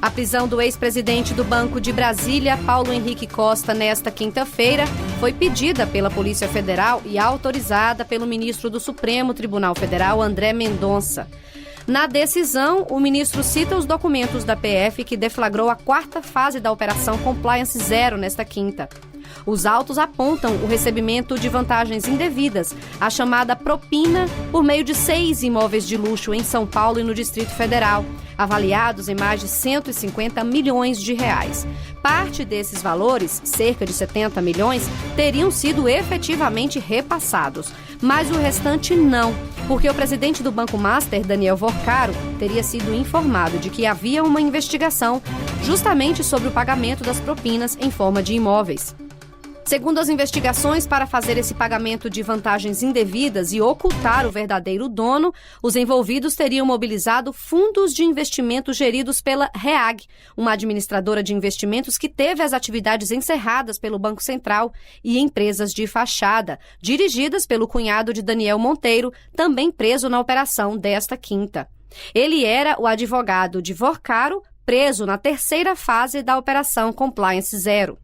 A prisão do ex-presidente do Banco de Brasília, Paulo Henrique Costa, nesta quinta-feira, foi pedida pela Polícia Federal e autorizada pelo ministro do Supremo Tribunal Federal, André Mendonça. Na decisão, o ministro cita os documentos da PF que deflagrou a quarta fase da Operação Compliance Zero nesta quinta. Os autos apontam o recebimento de vantagens indevidas, a chamada propina, por meio de 6 imóveis de luxo em São Paulo e no Distrito Federal, avaliados em mais de 150 milhões de reais. Parte desses valores, cerca de 70 milhões, teriam sido efetivamente repassados, mas o restante não, porque o presidente do Banco Master, Daniel Vorcaro, teria sido informado de que havia uma investigação justamente sobre o pagamento das propinas em forma de imóveis. Segundo as investigações, para fazer esse pagamento de vantagens indevidas e ocultar o verdadeiro dono, os envolvidos teriam mobilizado fundos de investimento geridos pela REAG, uma administradora de investimentos que teve as atividades encerradas pelo Banco Central, e empresas de fachada, dirigidas pelo cunhado de Daniel Monteiro, também preso na operação desta quinta. Ele era o advogado de Vorcaro, preso na terceira fase da Operação Compliance Zero.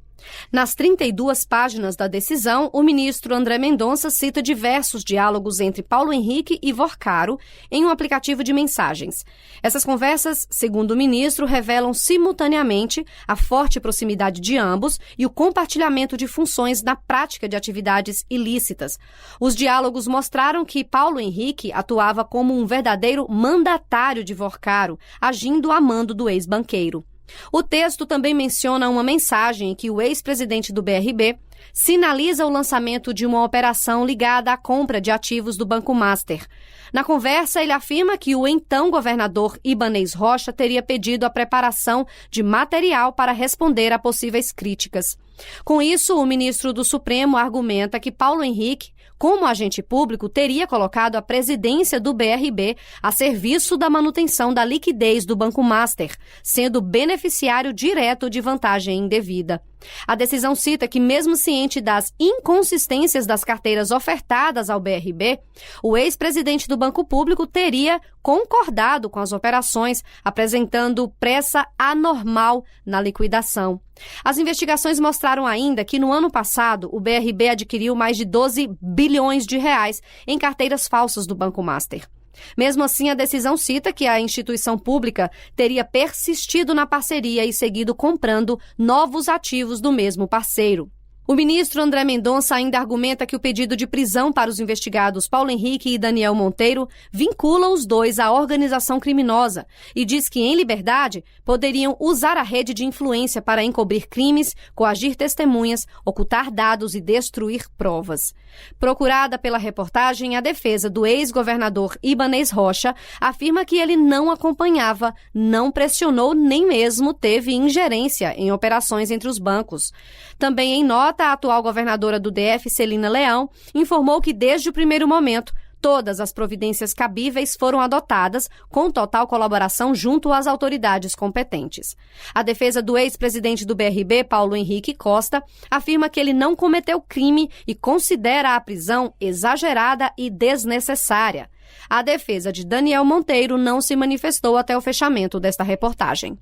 Nas 32 páginas da decisão, o ministro André Mendonça cita diversos diálogos entre Paulo Henrique e Vorcaro em um aplicativo de mensagens. Essas conversas, segundo o ministro, revelam simultaneamente a forte proximidade de ambos e o compartilhamento de funções na prática de atividades ilícitas. Os diálogos mostraram que Paulo Henrique atuava como um verdadeiro mandatário de Vorcaro, agindo a mando do ex-banqueiro. O texto também menciona uma mensagem em que o ex-presidente do BRB sinaliza o lançamento de uma operação ligada à compra de ativos do Banco Master. Na conversa, ele afirma que o então governador Ibanez Rocha teria pedido a preparação de material para responder a possíveis críticas. Com isso, o ministro do Supremo argumenta que Paulo Henrique, como agente público, teria colocado a presidência do BRB a serviço da manutenção da liquidez do Banco Master, sendo beneficiário direto de vantagem indevida. A decisão cita que, mesmo ciente das inconsistências das carteiras ofertadas ao BRB, o ex-presidente do Banco Público teria concordado com as operações, apresentando pressa anormal na liquidação. As investigações mostraram ainda que, no ano passado, o BRB adquiriu mais de 12 bilhões de reais em carteiras falsas do Banco Master. Mesmo assim, a decisão cita que a instituição pública teria persistido na parceria e seguido comprando novos ativos do mesmo parceiro. O ministro André Mendonça ainda argumenta que o pedido de prisão para os investigados Paulo Henrique e Daniel Monteiro vincula os dois à organização criminosa e diz que, em liberdade, poderiam usar a rede de influência para encobrir crimes, coagir testemunhas, ocultar dados e destruir provas. Procurada pela reportagem, a defesa do ex-governador Ibanez Rocha afirma que ele não acompanhava, não pressionou nem mesmo teve ingerência em operações entre os bancos. Também em nota, a atual governadora do DF, Celina Leão, informou que desde o primeiro momento todas as providências cabíveis foram adotadas com total colaboração junto às autoridades competentes. A defesa do ex-presidente do BRB, Paulo Henrique Costa, afirma que ele não cometeu crime e considera a prisão exagerada e desnecessária. A defesa de Daniel Monteiro não se manifestou até o fechamento desta reportagem.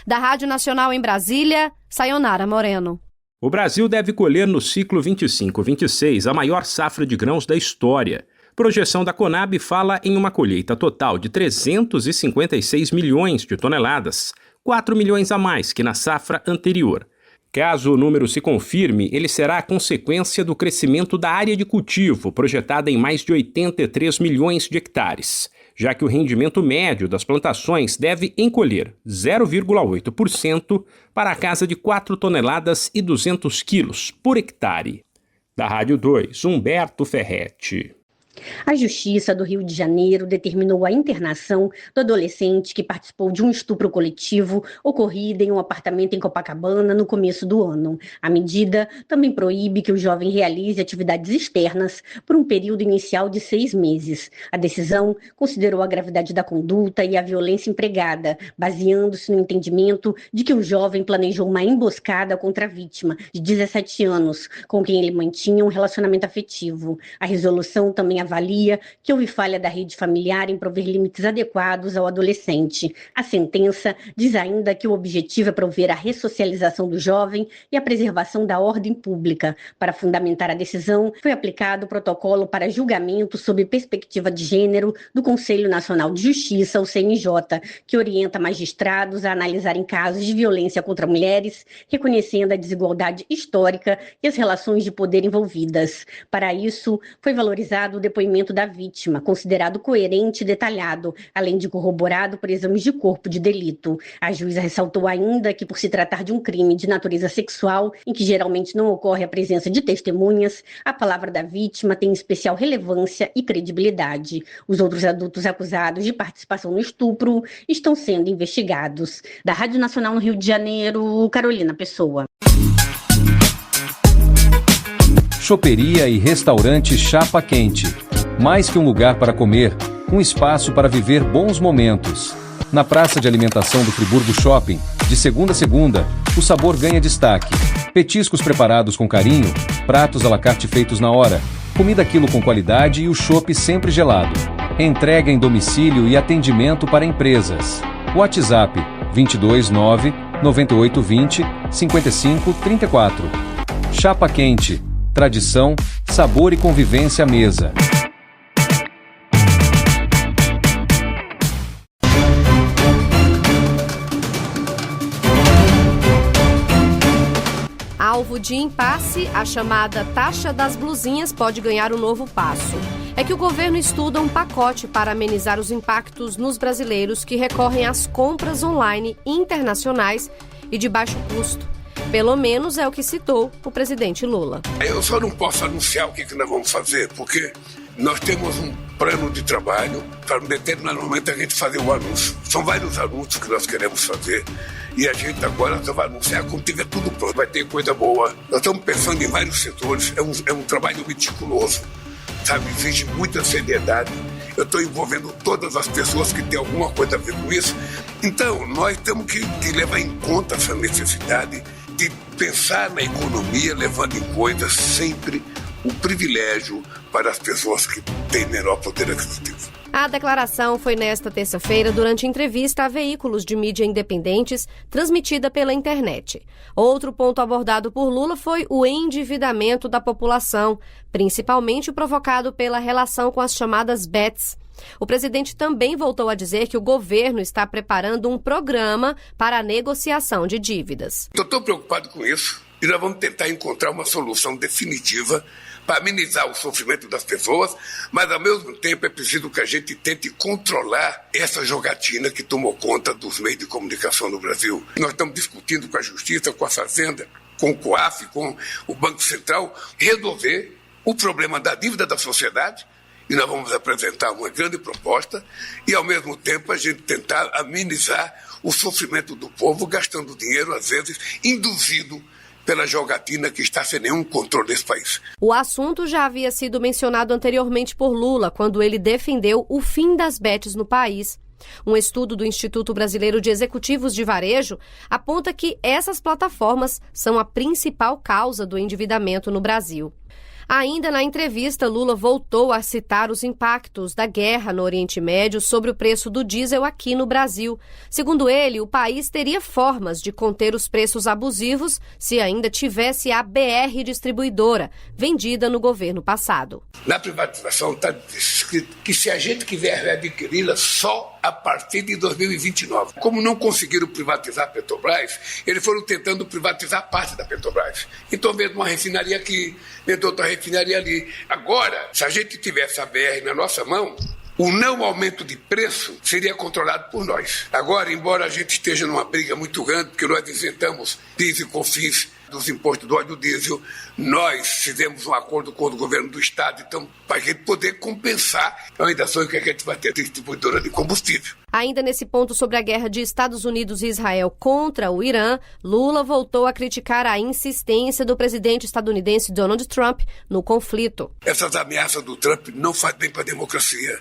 Da Rádio Nacional em Brasília, Sayonara Moreno. O Brasil deve colher no ciclo 25-26 a maior safra de grãos da história. Projeção da Conab fala em uma colheita total de 356 milhões de toneladas, 4 milhões a mais que na safra anterior. Caso o número se confirme, ele será a consequência do crescimento da área de cultivo, projetada em mais de 83 milhões de hectares, já que o rendimento médio das plantações deve encolher 0,8% para a casa de 4 toneladas e 200 quilos por hectare. Da Rádio 2, Humberto Ferretti. A Justiça do Rio de Janeiro determinou a internação do adolescente que participou de um estupro coletivo ocorrido em um apartamento em Copacabana no começo do ano. A medida também proíbe que o jovem realize atividades externas por um período inicial de 6 meses. A decisão considerou a gravidade da conduta e a violência empregada, baseando-se no entendimento de que o jovem planejou uma emboscada contra a vítima, de 17 anos, com quem ele mantinha um relacionamento afetivo. A resolução também avalia que houve falha da rede familiar em prover limites adequados ao adolescente. A sentença diz ainda que o objetivo é prover a ressocialização do jovem e a preservação da ordem pública. Para fundamentar a decisão, foi aplicado o protocolo para julgamento sob perspectiva de gênero do Conselho Nacional de Justiça, o CNJ, que orienta magistrados a analisarem casos de violência contra mulheres, reconhecendo a desigualdade histórica e as relações de poder envolvidas. Para isso, foi valorizado o depoimento da vítima, considerado coerente e detalhado, além de corroborado por exames de corpo de delito. A juíza ressaltou ainda que, por se tratar de um crime de natureza sexual, em que geralmente não ocorre a presença de testemunhas, a palavra da vítima tem especial relevância e credibilidade. Os outros adultos acusados de participação no estupro estão sendo investigados. Da Rádio Nacional no Rio de Janeiro, Carolina Pessoa. Choperia e restaurante Chapa Quente. Mais que um lugar para comer, um espaço para viver bons momentos. Na praça de alimentação do Friburgo Shopping, de segunda a segunda, o sabor ganha destaque. Petiscos preparados com carinho, pratos à la carte feitos na hora, comida quilo com qualidade e o chopp sempre gelado. Entrega em domicílio e atendimento para empresas. WhatsApp 229 9820 5534. Chapa Quente. Tradição, sabor e convivência à mesa. Alvo de impasse, a chamada taxa das blusinhas pode ganhar um novo passo. É que o governo estuda um pacote para amenizar os impactos nos brasileiros que recorrem às compras online internacionais e de baixo custo. Pelo menos é o que citou o presidente Lula. Eu só não posso anunciar o que nós vamos fazer, porque nós temos um plano de trabalho para um determinado momento a gente fazer o anúncio. São vários anúncios que nós queremos fazer e a gente agora só vai anunciar quando tiver tudo pronto. Vai ter coisa boa. Nós estamos pensando em vários setores, é um trabalho meticuloso, sabe? Exige muita seriedade. Eu estou envolvendo todas as pessoas que têm alguma coisa a ver com isso. Então, nós temos que levar em conta essa necessidade de pensar na economia, levando em conta sempre o privilégio para as pessoas que têm menor poder aquisitivo. A declaração foi nesta terça-feira durante entrevista a veículos de mídia independentes transmitida pela internet. Outro ponto abordado por Lula foi o endividamento da população, principalmente provocado pela relação com as chamadas bets. O presidente também voltou a dizer que o governo está preparando um programa para a negociação de dívidas. Estou preocupado com isso e nós vamos tentar encontrar uma solução definitiva para amenizar o sofrimento das pessoas, mas ao mesmo tempo é preciso que a gente tente controlar essa jogatina que tomou conta dos meios de comunicação no Brasil. Nós estamos discutindo com a Justiça, com a Fazenda, com o COAF, com o Banco Central, resolver o problema da dívida da sociedade. E nós vamos apresentar uma grande proposta e, ao mesmo tempo, a gente tentar amenizar o sofrimento do povo, gastando dinheiro, às vezes, induzido pela jogatina que está sem nenhum controle desse país. O assunto já havia sido mencionado anteriormente por Lula, quando ele defendeu o fim das bets no país. Um estudo do Instituto Brasileiro de Executivos de Varejo aponta que essas plataformas são a principal causa do endividamento no Brasil. Ainda na entrevista, Lula voltou a citar os impactos da guerra no Oriente Médio sobre o preço do diesel aqui no Brasil. Segundo ele, o país teria formas de conter os preços abusivos se ainda tivesse a BR Distribuidora, vendida no governo passado. Na privatização está escrito que se a gente quiser adquiri-la só a partir de 2029. Como não conseguiram privatizar a Petrobras, eles foram tentando privatizar parte da Petrobras. Então, vendo uma refinaria aqui, vendo outra refinaria ali. Agora, se a gente tivesse a BR na nossa mão, o não aumento de preço seria controlado por nós. Agora, embora a gente esteja numa briga muito grande, porque nós isentamos PIS e COFINS dos impostos do óleo diesel, nós fizemos um acordo com o governo do estado, então, para a gente poder compensar, eu ainda sonho que a gente vai ter distribuidora de combustível. Ainda nesse ponto sobre a guerra de Estados Unidos e Israel contra o Irã, Lula voltou a criticar a insistência do presidente estadunidense Donald Trump no conflito. Essas ameaças do Trump não fazem bem para a democracia.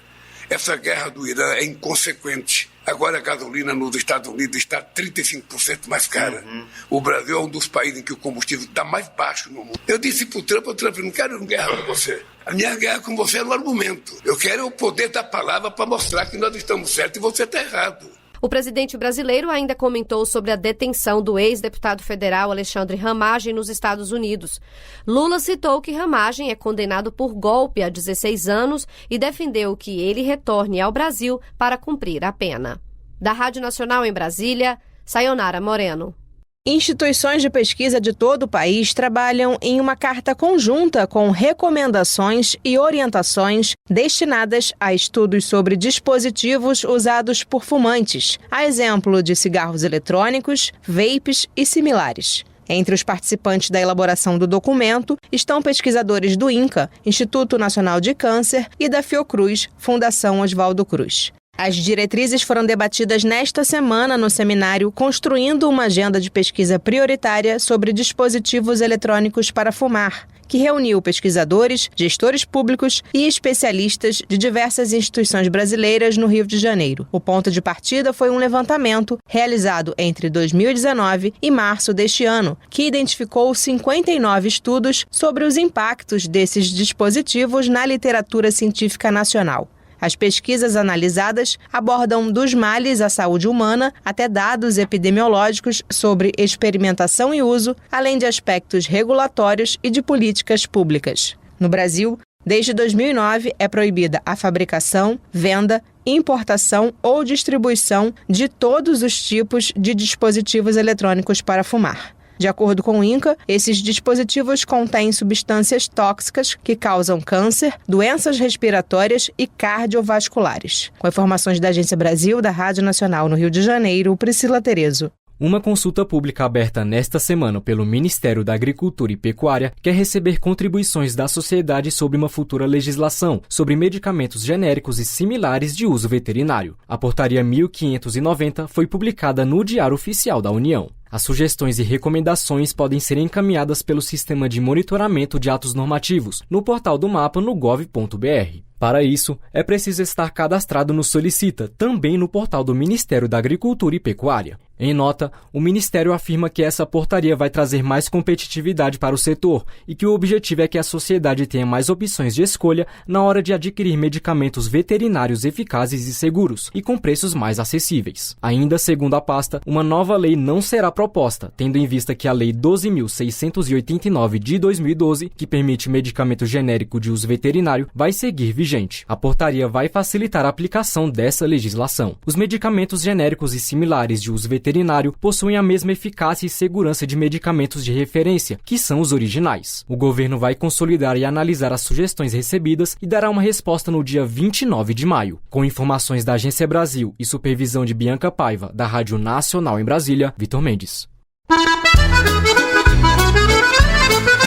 Essa guerra do Irã é inconsequente. Agora a gasolina nos Estados Unidos está 35% mais cara. O Brasil é um dos países em que o combustível está mais baixo no mundo. Eu disse para o Trump, eu não quero guerra com você. A minha guerra com você é no argumento. Eu quero o poder da palavra para mostrar que nós estamos certos e você está errado. O presidente brasileiro ainda comentou sobre a detenção do ex-deputado federal Alexandre Ramagem nos Estados Unidos. Lula citou que Ramagem é condenado por golpe há 16 anos e defendeu que ele retorne ao Brasil para cumprir a pena. Da Rádio Nacional em Brasília, Sayonara Moreno. Instituições de pesquisa de todo o país trabalham em uma carta conjunta com recomendações e orientações destinadas a estudos sobre dispositivos usados por fumantes, a exemplo de cigarros eletrônicos, vapes e similares. Entre os participantes da elaboração do documento estão pesquisadores do INCA, Instituto Nacional de Câncer, e da Fiocruz, Fundação Oswaldo Cruz. As diretrizes foram debatidas nesta semana no seminário Construindo uma Agenda de Pesquisa Prioritária sobre Dispositivos Eletrônicos para Fumar, que reuniu pesquisadores, gestores públicos e especialistas de diversas instituições brasileiras no Rio de Janeiro. O ponto de partida foi um levantamento realizado entre 2019 e março deste ano, que identificou 59 estudos sobre os impactos desses dispositivos na literatura científica nacional. As pesquisas analisadas abordam dos males à saúde humana até dados epidemiológicos sobre experimentação e uso, além de aspectos regulatórios e de políticas públicas. No Brasil, desde 2009, é proibida a fabricação, venda, importação ou distribuição de todos os tipos de dispositivos eletrônicos para fumar. De acordo com o INCA, esses dispositivos contêm substâncias tóxicas que causam câncer, doenças respiratórias e cardiovasculares. Com informações da Agência Brasil, da Rádio Nacional no Rio de Janeiro, Priscila Terezo. Uma consulta pública aberta nesta semana pelo Ministério da Agricultura e Pecuária quer receber contribuições da sociedade sobre uma futura legislação sobre medicamentos genéricos e similares de uso veterinário. A Portaria 1590 foi publicada no Diário Oficial da União. As sugestões e recomendações podem ser encaminhadas pelo Sistema de Monitoramento de Atos Normativos, no portal do Mapa no gov.br. Para isso, é preciso estar cadastrado no Solicita, também no portal do Ministério da Agricultura e Pecuária. Em nota, o Ministério afirma que essa portaria vai trazer mais competitividade para o setor e que o objetivo é que a sociedade tenha mais opções de escolha na hora de adquirir medicamentos veterinários eficazes e seguros e com preços mais acessíveis. Ainda segundo a pasta, uma nova lei não será proposta, tendo em vista que a Lei 12.689 de 2012, que permite medicamento genérico de uso veterinário, vai seguir vigente. A portaria vai facilitar a aplicação dessa legislação. Os medicamentos genéricos e similares de uso veterinário possuem a mesma eficácia e segurança de medicamentos de referência, que são os originais. O governo vai consolidar e analisar as sugestões recebidas e dará uma resposta no dia 29 de maio. Com informações da Agência Brasil e supervisão de Bianca Paiva, da Rádio Nacional em Brasília, Vitor Mendes.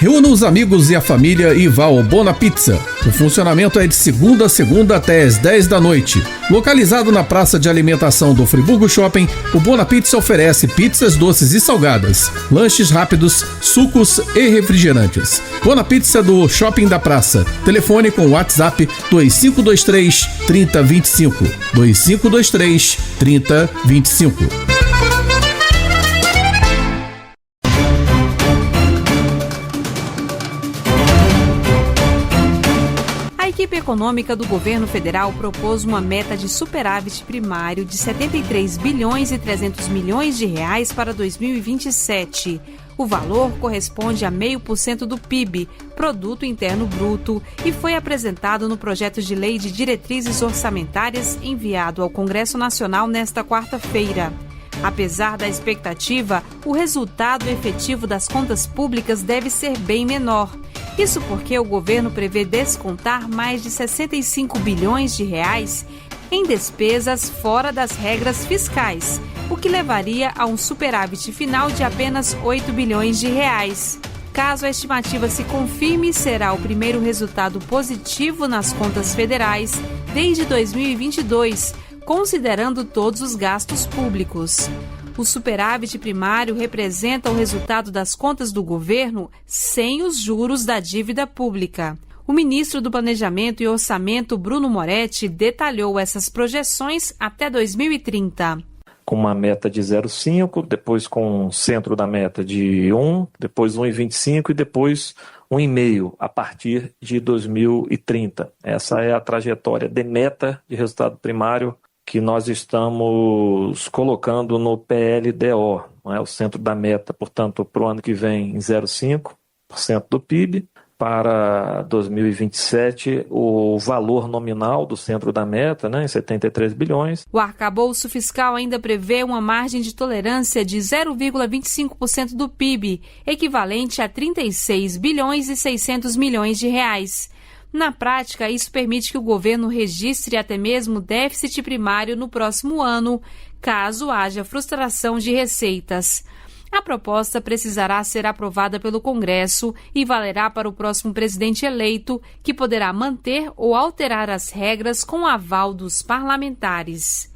Reúna os amigos e a família e vá ao Bona Pizza. O funcionamento é de segunda a segunda até às 10 da noite. Localizado na praça de alimentação do Friburgo Shopping, o Bona Pizza oferece pizzas doces e salgadas, lanches rápidos, sucos e refrigerantes. Bona Pizza do Shopping da Praça. Telefone com WhatsApp 2523 3025. 2523 3025. A equipe econômica do governo federal propôs uma meta de superávit primário de 73 bilhões e 300 milhões de reais para 2027. O valor corresponde a 0,5% do PIB, Produto Interno Bruto, e foi apresentado no projeto de lei de diretrizes orçamentárias enviado ao Congresso Nacional nesta quarta-feira. Apesar da expectativa, o resultado efetivo das contas públicas deve ser bem menor. Isso porque o governo prevê descontar mais de 65 bilhões de reais em despesas fora das regras fiscais, o que levaria a um superávit final de apenas 8 bilhões de reais. Caso a estimativa se confirme, será o primeiro resultado positivo nas contas federais desde 2022, considerando todos os gastos públicos. O superávit primário representa o resultado das contas do governo sem os juros da dívida pública. O ministro do Planejamento e Orçamento, Bruno Moretti, detalhou essas projeções até 2030. Com uma meta de 0,5, depois com o centro da meta de 1, depois 1,25 e depois 1,5 a partir de 2030. Essa é a trajetória de meta de resultado primário que nós estamos colocando no PLDO, não é? O centro da meta, portanto, para o ano que vem em 0,5% do PIB. Para 2027, o valor nominal do centro da meta, em 73 bilhões. O arcabouço fiscal ainda prevê uma margem de tolerância de 0,25% do PIB, equivalente a 36 bilhões e 600 milhões de reais. Na prática, isso permite que o governo registre até mesmo déficit primário no próximo ano, caso haja frustração de receitas. A proposta precisará ser aprovada pelo Congresso e valerá para o próximo presidente eleito, que poderá manter ou alterar as regras com o aval dos parlamentares.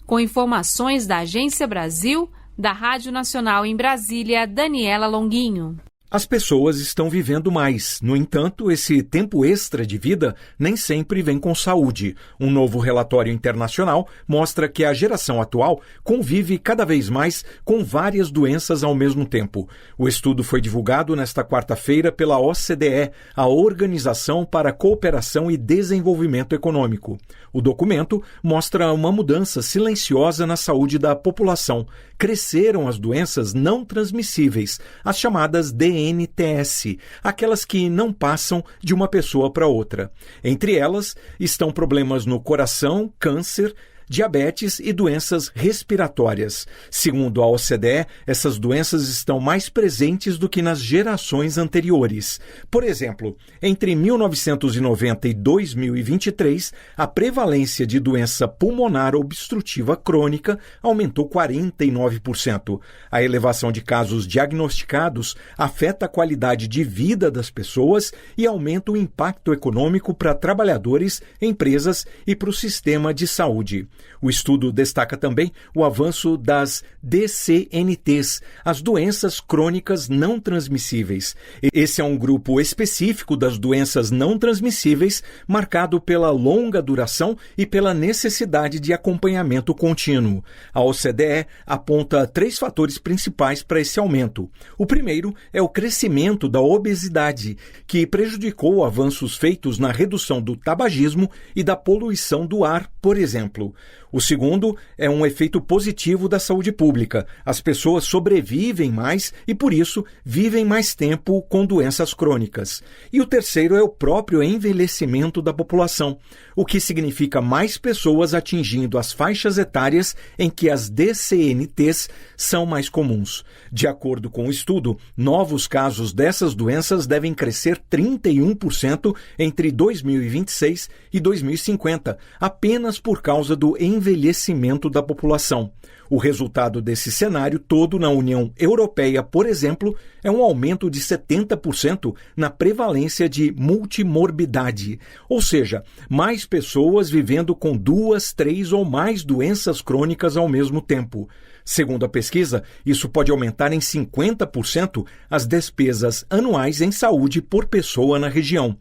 Com informações da Agência Brasil, da Rádio Nacional em Brasília, Daniela Longuinho. As pessoas estão vivendo mais. No entanto, esse tempo extra de vida nem sempre vem com saúde. Um novo relatório internacional mostra que a geração atual convive cada vez mais com várias doenças ao mesmo tempo. O estudo foi divulgado nesta quarta-feira pela OCDE, a Organização para a Cooperação e Desenvolvimento Econômico. O documento mostra uma mudança silenciosa na saúde da população. Cresceram as doenças não transmissíveis, as chamadas DNTS, aquelas que não passam de uma pessoa para outra. Entre elas estão problemas no coração, câncer, diabetes e doenças respiratórias. Segundo a OCDE, essas doenças estão mais presentes do que nas gerações anteriores. Por exemplo, entre 1990 e 2023, a prevalência de doença pulmonar obstrutiva crônica aumentou 49%. A elevação de casos diagnosticados afeta a qualidade de vida das pessoas e aumenta o impacto econômico para trabalhadores, empresas e para o sistema de saúde. O estudo destaca também o avanço das DCNTs, as doenças crônicas não transmissíveis. Esse é um grupo específico das doenças não transmissíveis, marcado pela longa duração e pela necessidade de acompanhamento contínuo. A OCDE aponta 3 fatores principais para esse aumento. O primeiro é o crescimento da obesidade, que prejudicou avanços feitos na redução do tabagismo e da poluição do ar, por exemplo. O segundo é um efeito positivo da saúde pública. As pessoas sobrevivem mais e, por isso, vivem mais tempo com doenças crônicas. E o terceiro é o próprio envelhecimento da população, o que significa mais pessoas atingindo as faixas etárias em que as DCNTs são mais comuns. De acordo com o estudo, novos casos dessas doenças devem crescer 31% entre 2026 e 2050, apenas por causa do envelhecimento da população. O resultado desse cenário todo na União Europeia, por exemplo, é um aumento de 70% na prevalência de multimorbidade, ou seja, mais pessoas vivendo com 2, 3 ou mais doenças crônicas ao mesmo tempo. Segundo a pesquisa, isso pode aumentar em 50% as despesas anuais em saúde por pessoa na região.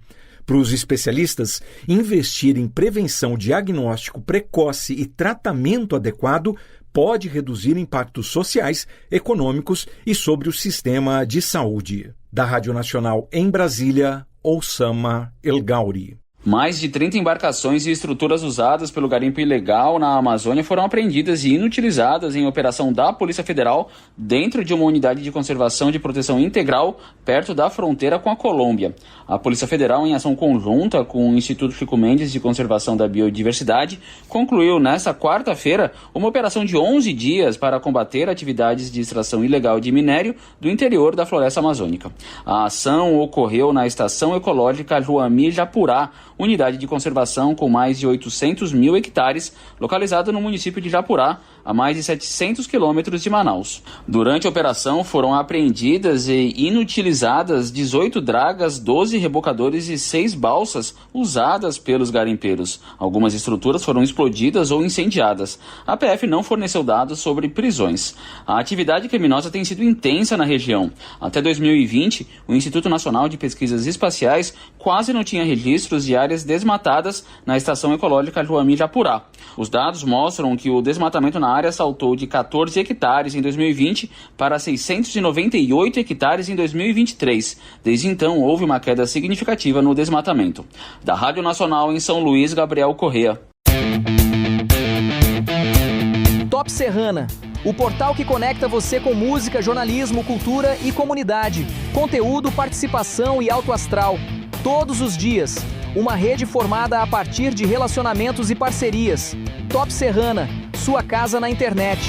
Para os especialistas, investir em prevenção, diagnóstico precoce e tratamento adequado pode reduzir impactos sociais, econômicos e sobre o sistema de saúde. Da Rádio Nacional em Brasília, Oussama El Gauri. Mais de 30 embarcações e estruturas usadas pelo garimpo ilegal na Amazônia foram apreendidas e inutilizadas em operação da Polícia Federal dentro de uma unidade de conservação de proteção integral perto da fronteira com a Colômbia. A Polícia Federal, em ação conjunta com o Instituto Chico Mendes de Conservação da Biodiversidade, concluiu nesta quarta-feira uma operação de 11 dias para combater atividades de extração ilegal de minério do interior da floresta amazônica. A ação ocorreu na Estação Ecológica Juami Japurá, unidade de conservação com mais de 800 mil hectares, localizada no município de Japurá, a mais de 700 quilômetros de Manaus. Durante a operação foram apreendidas e inutilizadas 18 dragas, 12 rebocadores e 6 balsas usadas pelos garimpeiros. Algumas estruturas foram explodidas ou incendiadas. A PF não forneceu dados sobre prisões. A atividade criminosa tem sido intensa na região. Até 2020, o Instituto Nacional de Pesquisas Espaciais quase não tinha registros de áreas desmatadas na Estação Ecológica Juami-Japurá. Os dados mostram que o desmatamento na área saltou de 14 hectares em 2020 para 698 hectares em 2023. Desde então, houve uma queda significativa no desmatamento. Da Rádio Nacional em São Luís, Gabriel Correa. Top Serrana, o portal que conecta você com música, jornalismo, cultura e comunidade. Conteúdo, participação e alto astral. Todos os dias. Uma rede formada a partir de relacionamentos e parcerias. Top Serrana, sua casa na internet.